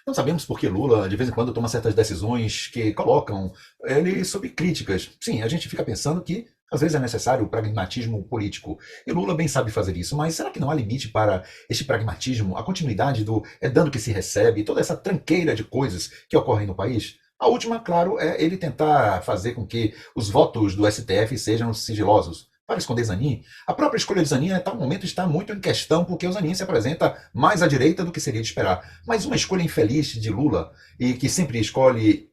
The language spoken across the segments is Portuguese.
Não sabemos por que Lula, de vez em quando, toma certas decisões que colocam ele sob críticas. Sim, a gente fica pensando que às vezes é necessário o pragmatismo político. E Lula bem sabe fazer isso, mas será que não há limite para este pragmatismo, a continuidade do é dando que se recebe, toda essa tranqueira de coisas que ocorrem no país? A última, claro, é ele tentar fazer com que os votos do STF sejam sigilosos. Para esconder Zanin, a própria escolha de Zanin, a tal momento, está muito em questão, porque o Zanin se apresenta mais à direita do que seria de esperar. Mas uma escolha infeliz de Lula, e que sempre escolhe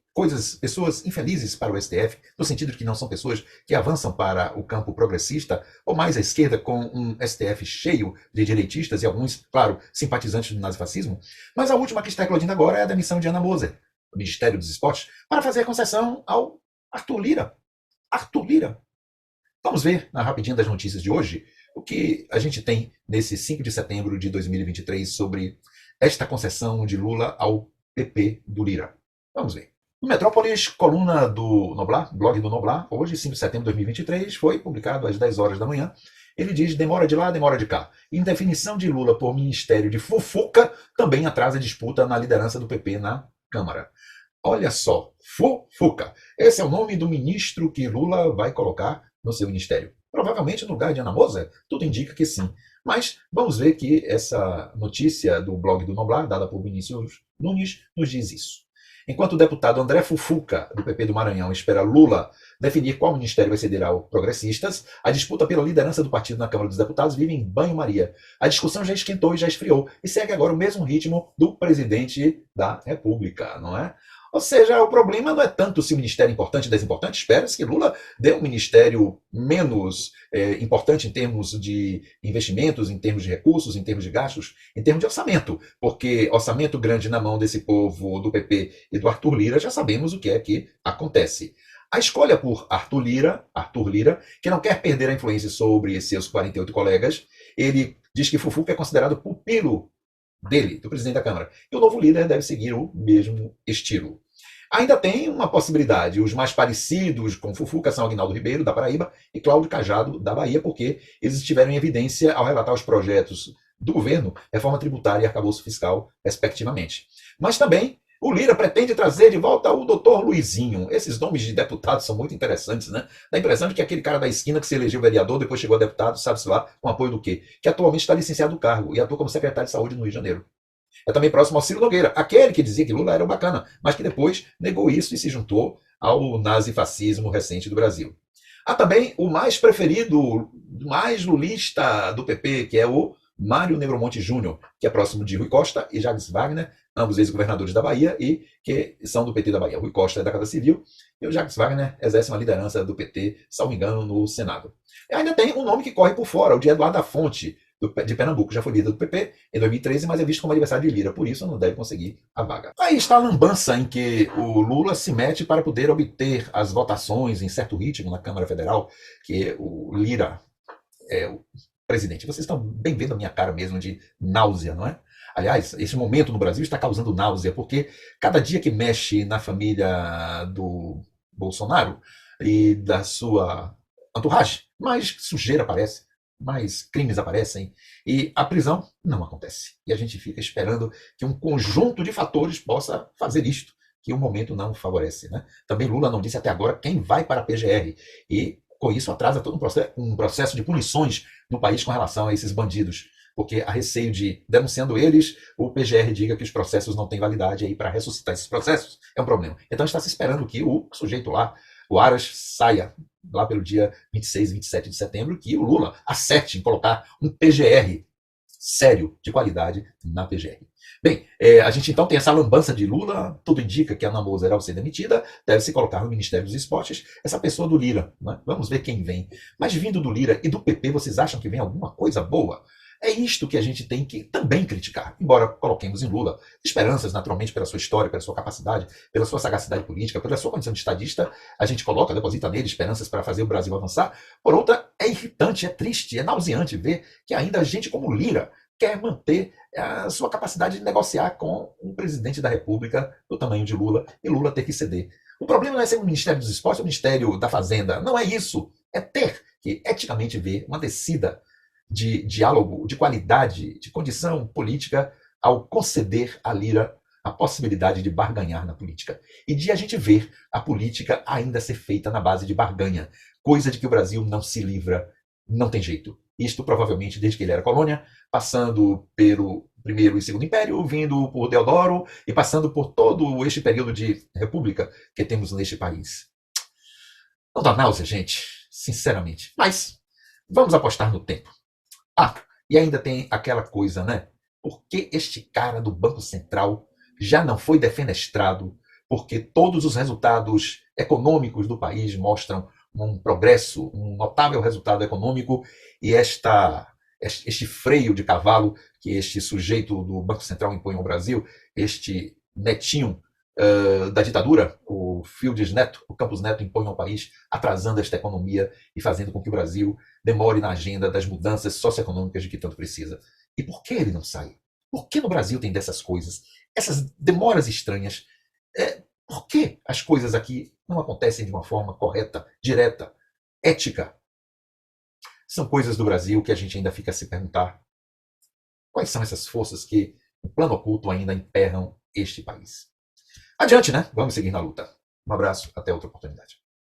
pessoas infelizes para o STF, no sentido de que não são pessoas que avançam para o campo progressista, ou mais à esquerda, com um STF cheio de direitistas e alguns, claro, simpatizantes do nazifascismo. Mas a última que está eclodindo agora é a demissão de Ana Moser, do Ministério dos Esportes, para fazer a concessão ao Arthur Lira. Arthur Lira. Vamos ver, na rapidinha das notícias de hoje, o que a gente tem nesse 5 de setembro de 2023 sobre esta concessão de Lula ao PP do Lira. Vamos ver. No Metrópolis, coluna do Noblar, blog do Noblar, hoje, 5 de setembro de 2023, foi publicado às 10 horas da manhã. Ele diz: demora de lá, demora de cá. Indefinição de Lula por Ministério de Fufuca também atrasa a disputa na liderança do PP na Câmara. Olha só, Fufuca. Esse é o nome do ministro que Lula vai colocar no seu ministério. Provavelmente no lugar de Ana Moser, tudo indica que sim. Mas vamos ver que essa notícia do blog do Noblar, dada por Vinícius Nunes, nos diz isso. Enquanto o deputado André Fufuca, do PP do Maranhão, espera Lula definir qual ministério vai ceder ao Progressistas, a disputa pela liderança do partido na Câmara dos Deputados vive em banho-maria. A discussão já esquentou e já esfriou, e segue agora o mesmo ritmo do presidente da República, não é? Ou seja, o problema não é tanto se o ministério é importante ou desimportante, espera-se que Lula dê um ministério menos importante em termos de investimentos, em termos de recursos, em termos de gastos, em termos de orçamento, porque orçamento grande na mão desse povo do PP e do Arthur Lira, já sabemos o que é que acontece. A escolha por Arthur Lira, que não quer perder a influência sobre seus 48 colegas, ele diz que Fufuca é considerado pupilo dele, do presidente da Câmara. E o novo líder deve seguir o mesmo estilo. Ainda tem uma possibilidade. Os mais parecidos com Fufuca são Aguinaldo Ribeiro, da Paraíba, e Cláudio Cajado, da Bahia, porque eles estiveram em evidência ao relatar os projetos do governo, reforma tributária e arcabouço fiscal, respectivamente. Mas também o Lira pretende trazer de volta o doutor Luizinho. Esses nomes de deputados são muito interessantes, né? Dá a impressão de que aquele cara da esquina que se elegeu vereador, depois chegou a deputado, sabe-se lá, com apoio do quê? Que atualmente está licenciado do cargo e atua como secretário de saúde no Rio de Janeiro. É também próximo ao Ciro Nogueira, aquele que dizia que Lula era o bacana, mas que depois negou isso e se juntou ao nazifascismo recente do Brasil. Há também o mais preferido, mais lulista do PP, que é o Mário Negromonte Júnior, que é próximo de Rui Costa e Jacques Wagner, ambos ex-governadores da Bahia e que são do PT da Bahia. Rui Costa é da Casa Civil e o Jacques Wagner exerce uma liderança do PT, salvo engano, no Senado. E ainda tem um nome que corre por fora, o de Eduardo da Fonte, de Pernambuco, já foi líder do PP em 2013, mas é visto como adversário de Lira, por isso não deve conseguir a vaga. Aí está a lambança em que o Lula se mete para poder obter as votações em certo ritmo na Câmara Federal, que o Lira é o presidente. Vocês estão bem vendo a minha cara mesmo de náusea, não é? Aliás, esse momento no Brasil está causando náusea, porque cada dia que mexe na família do Bolsonaro e da sua entourage, mais sujeira aparece, mais crimes aparecem e a prisão não acontece. E a gente fica esperando que um conjunto de fatores possa fazer isto, que o momento não favorece. Né? Também Lula não disse até agora quem vai para a PGR. E com isso atrasa todo um processo de punições no país com relação a esses bandidos. Porque há receio de, denunciando eles, o PGR diga que os processos não têm validade, e aí para ressuscitar esses processos é um problema. Então está se esperando que o sujeito lá, o Aras, saia lá pelo dia 26, 27 de setembro, que o Lula acerte em colocar um PGR sério, de qualidade, na PGR. Bem, a gente então tem essa lambança de Lula, tudo indica que a Ana Moser, ao ser demitida, deve se colocar no Ministério dos Esportes, essa pessoa do Lira. Né? Vamos ver quem vem. Mas vindo do Lira e do PP, vocês acham que vem alguma coisa boa? É isto que a gente tem que também criticar, embora coloquemos em Lula esperanças, naturalmente, pela sua história, pela sua capacidade, pela sua sagacidade política, pela sua condição de estadista, a gente coloca, deposita nele esperanças para fazer o Brasil avançar. Por outra, é irritante, é triste, é nauseante ver que ainda gente como Lira quer manter a sua capacidade de negociar com um presidente da República do tamanho de Lula, e Lula ter que ceder. O problema não é ser o Ministério dos Esportes ou o Ministério da Fazenda, não é isso. É ter que eticamente ver uma descida de diálogo, de qualidade, de condição política ao conceder a Lira a possibilidade de barganhar na política e de a gente ver a política ainda ser feita na base de barganha, coisa de que o Brasil não se livra, não tem jeito. Isto provavelmente desde que ele era colônia, passando pelo Primeiro e Segundo Império, vindo por Deodoro e passando por todo este período de república que temos neste país. Não dá náusea, gente, sinceramente. Mas vamos apostar no tempo. Ah, e ainda tem aquela coisa, né? Por que este cara do Banco Central já não foi defenestrado? Porque todos os resultados econômicos do país mostram um progresso, um notável resultado econômico, e este freio de cavalo que este sujeito do Banco Central impõe ao Brasil, este netinho da ditadura, o Fields Neto, o Campos Neto impõe ao país, atrasando esta economia e fazendo com que o Brasil demore na agenda das mudanças socioeconômicas de que tanto precisa. E por que ele não sai? Por que no Brasil tem dessas coisas? Essas demoras estranhas. Por que as coisas aqui não acontecem de uma forma correta, direta, ética? São coisas do Brasil que a gente ainda fica a se perguntar. Quais são essas forças que, no plano oculto, ainda emperram este país? Adiante, né? Vamos seguir na luta. Um abraço, até outra oportunidade.